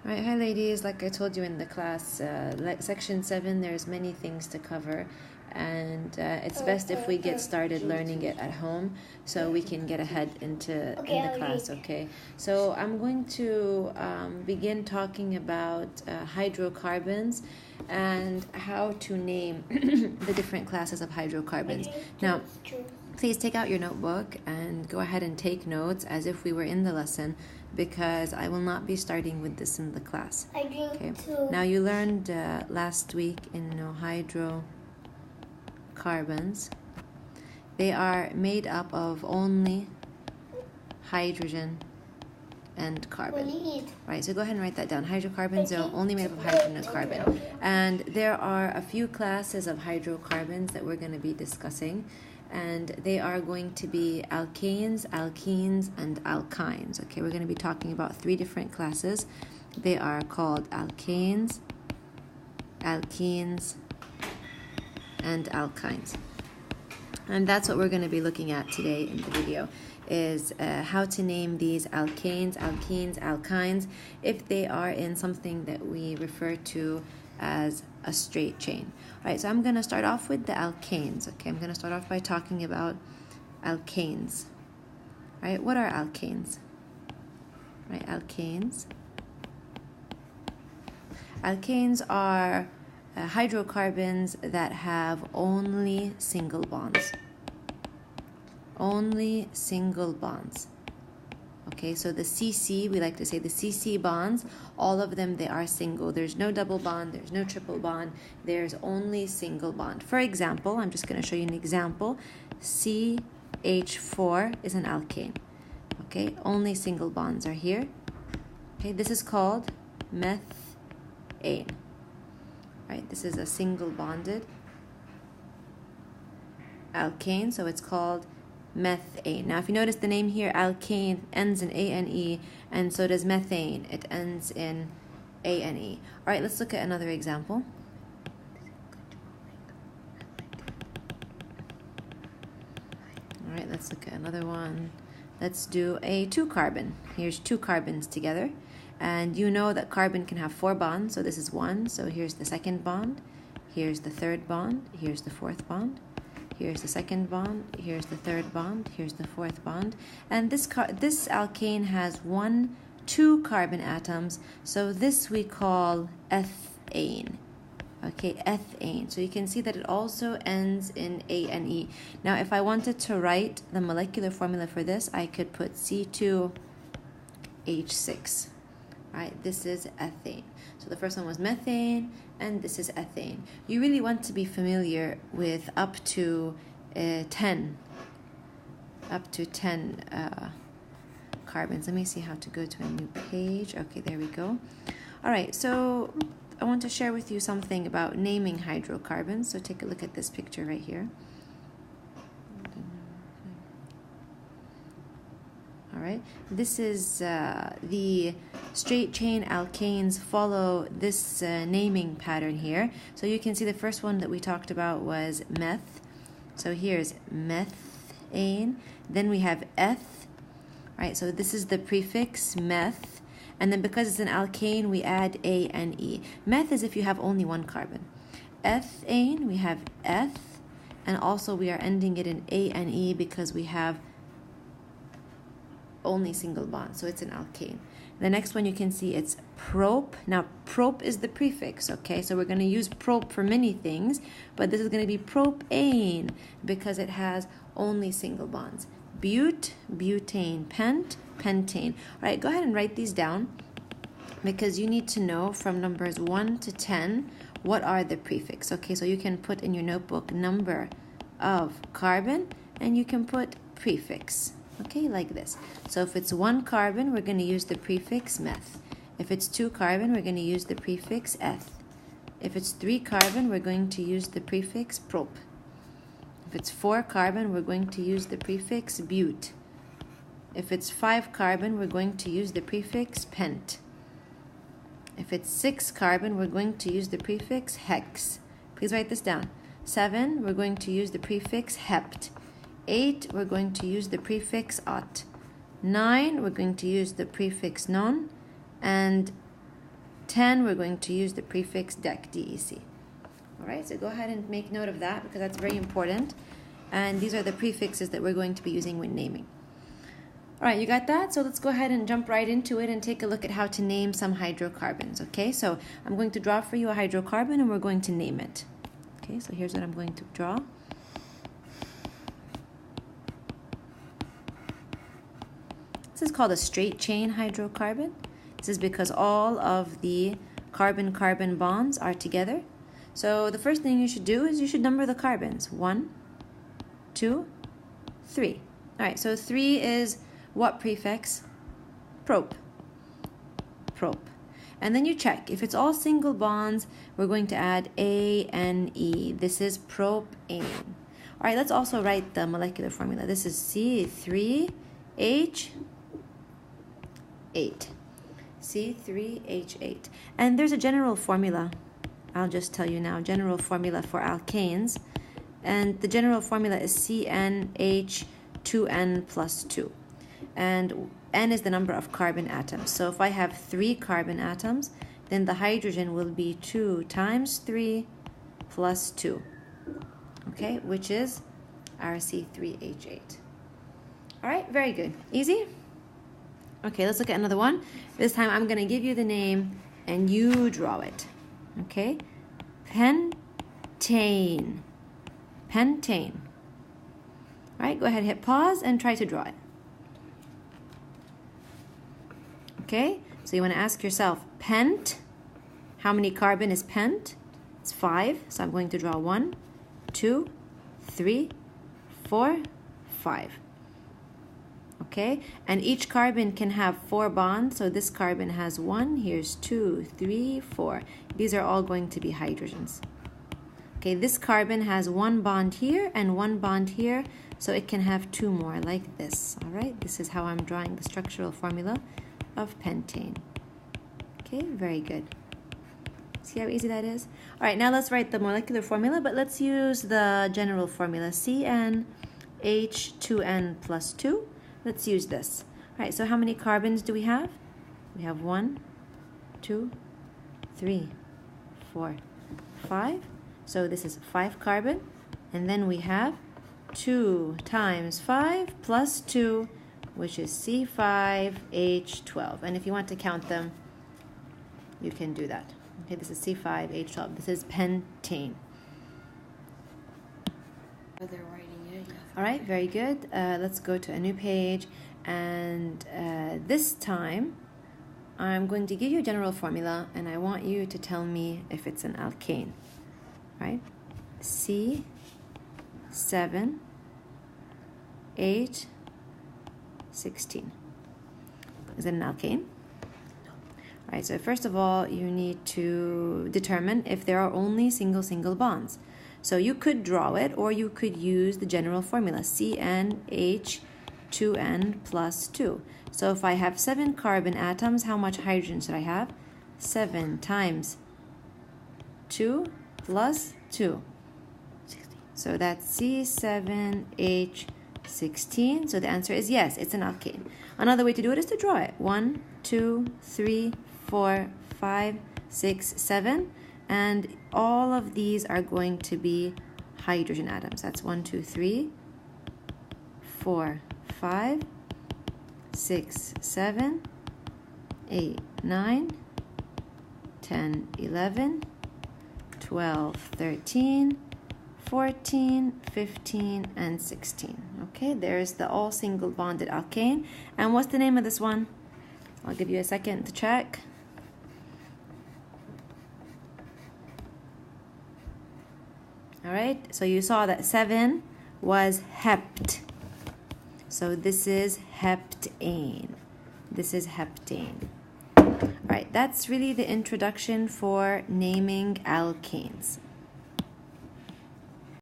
All right, hi ladies. Like I told you in the class, section 7, there's many things to cover, and it's best if we get started learning it at home so we can get ahead in the class. Okay, so I'm going to begin talking about hydrocarbons and how to name the different classes of hydrocarbons. Now, please take out your notebook and go ahead and take notes as if we were in the lesson, because I will not be starting with this in the class. Okay. Now, you learned last week in hydrocarbons. They are made up of only hydrogen and carbon. Right, so go ahead and write that down. Hydrocarbons are only made up of hydrogen and carbon. And there are a few classes of hydrocarbons that we're going to be discussing. And they are going to be alkanes, alkenes, and alkynes. Okay, we're going to be talking about 3 different classes. They are called alkanes, alkenes, and alkynes. And that's what we're going to be looking at today in the video, is how to name these alkanes, alkenes, alkynes, if they are in something that we refer to as a straight chain. All right, so I'm going to start off with the alkanes. Okay, I'm going to start off by talking about alkanes. All right, what are alkanes? All right, alkanes. Alkanes are hydrocarbons that have only single bonds. Only single bonds. Okay, so the CC, we like to say the CC bonds, all of them, they are single. There's no double bond, there's no triple bond, there's only single bond. For example, I'm just going to show you an example. CH4 is an alkane. Okay, only single bonds are here. Okay, this is called methane. Right, this is a single bonded alkane, so it's called methane. Now, if you notice the name here, alkane ends in A-N-E, and so does methane. It ends in A-N-E. All right, let's look at another example. All right, let's look at another one. Let's do a 2-carbon. Here's 2 carbons together, and you know that carbon can have 4 bonds, so this is 1. So here's the second bond, here's the third bond, here's the fourth bond. Here's the second bond, here's the third bond, here's the fourth bond. And this alkane has 2 carbon atoms, so this we call ethane. Okay, ethane. So you can see that it also ends in A-N-E. Now, if I wanted to write the molecular formula for this, I could put C2H6. Right, this is ethane. So the first one was methane, and this is ethane. You really want to be familiar with up to 10 carbons. Let me see how to go to a new page. Okay, there we go. All right, so I want to share with you something about naming hydrocarbons. So take a look at this picture right here. All right, this is the straight chain alkanes follow this naming pattern here. So you can see the first one that we talked about was meth. So here's methane. Then we have eth. All right, so this is the prefix meth. And then because it's an alkane, we add A and E. Meth is if you have only 1 carbon. Ethane, we have eth. And also we are ending it in A and E because we have only single bond, so it's an alkane. The next one you can see it's prop. Now prop is the prefix, okay, so we're going to use prop for many things, but this is going to be propane because it has only single bonds. Bute, butane, pent, pentane. All right, go ahead and write these down because you need to know from numbers 1 to 10 what are the prefix. Okay, so you can put in your notebook number of carbon and you can put prefix. Okay, like this. So if it's 1 carbon, we're going to use the prefix meth. If it's 2 carbon, we're going to use the prefix eth. If it's 3 carbon, we're going to use the prefix prop. If it's 4 carbon, we're going to use the prefix bute. If it's 5 carbon, we're going to use the prefix pent. If it's 6 carbon, we're going to use the prefix hex. Please write this down. 7, we're going to use the prefix hept. 8, we're going to use the prefix ot. 9, we're going to use the prefix non. And 10, we're going to use the prefix dec, DEC. All right, so go ahead and make note of that because that's very important. And these are the prefixes that we're going to be using when naming. All right, you got that? So let's go ahead and jump right into it and take a look at how to name some hydrocarbons, okay? So I'm going to draw for you a hydrocarbon and we're going to name it. Okay, so here's what I'm going to draw. This is called a straight chain hydrocarbon. This is because all of the carbon-carbon bonds are together. So the first thing you should do is you should number the carbons. 1, 2, 3. All right, so 3 is what prefix? Prop. Prop. And then you check. If it's all single bonds, we're going to add A-N-E. This is propane. All right, let's also write the molecular formula. This is C3H8. C3H8. And there's a general formula. I'll just tell you now. General formula for alkanes. And the general formula is CnH2n plus 2. And N is the number of carbon atoms. So if I have 3 carbon atoms, then the hydrogen will be 2 times 3 plus 2. Okay, which is our C3H8. All right, very good. Easy? Okay, let's look at another one. This time I'm going to give you the name and you draw it. Okay? Pentane. Pentane. All right, go ahead, hit pause and try to draw it. Okay, so you want to ask yourself, pent, how many carbon is pent? It's 5, so I'm going to draw 1, 2, 3, 4, 5. Okay, and each carbon can have 4 bonds, so this carbon has 1, here's 2, 3, 4. These are all going to be hydrogens. Okay, this carbon has 1 bond here and 1 bond here, so it can have 2 more like this. All right, this is how I'm drawing the structural formula of pentane. Okay, very good. See how easy that is? All right, now let's write the molecular formula, but let's use the general formula, CnH2n plus 2. Let's use this. All right, so how many carbons do we have? We have 1, 2, 3, 4, 5. So this is 5 carbon, and then we have 2 times 5 plus 2, which is C5H12. And if you want to count them, you can do that. Okay, this is C5H12. This is pentane. They're writing it. All right, very good. Let's go to a new page. And this time, I'm going to give you a general formula, and I want you to tell me if it's an alkane. Right? C7H16. Is it an alkane? No. All right, so first of all, you need to determine if there are only single bonds. So you could draw it, or you could use the general formula, CnH2n plus 2. So if I have 7 carbon atoms, how much hydrogen should I have? 7 times 2 plus 2. 16. So that's C7H16. So the answer is yes, it's an alkane. Another way to do it is to draw it. 1, 2, 3, 4, 5, 6, 7. And all of these are going to be hydrogen atoms. That's 1, 2, 3, 4, 5, 6, 7, 8, 9, 10, 11, 12, 13, 14, 15, and 16. Okay, there's the all single bonded alkane. And what's the name of this one? I'll give you a second to check. All right, so you saw that 7 was hept. So this is heptane. This is heptane. All right, that's really the introduction for naming alkanes.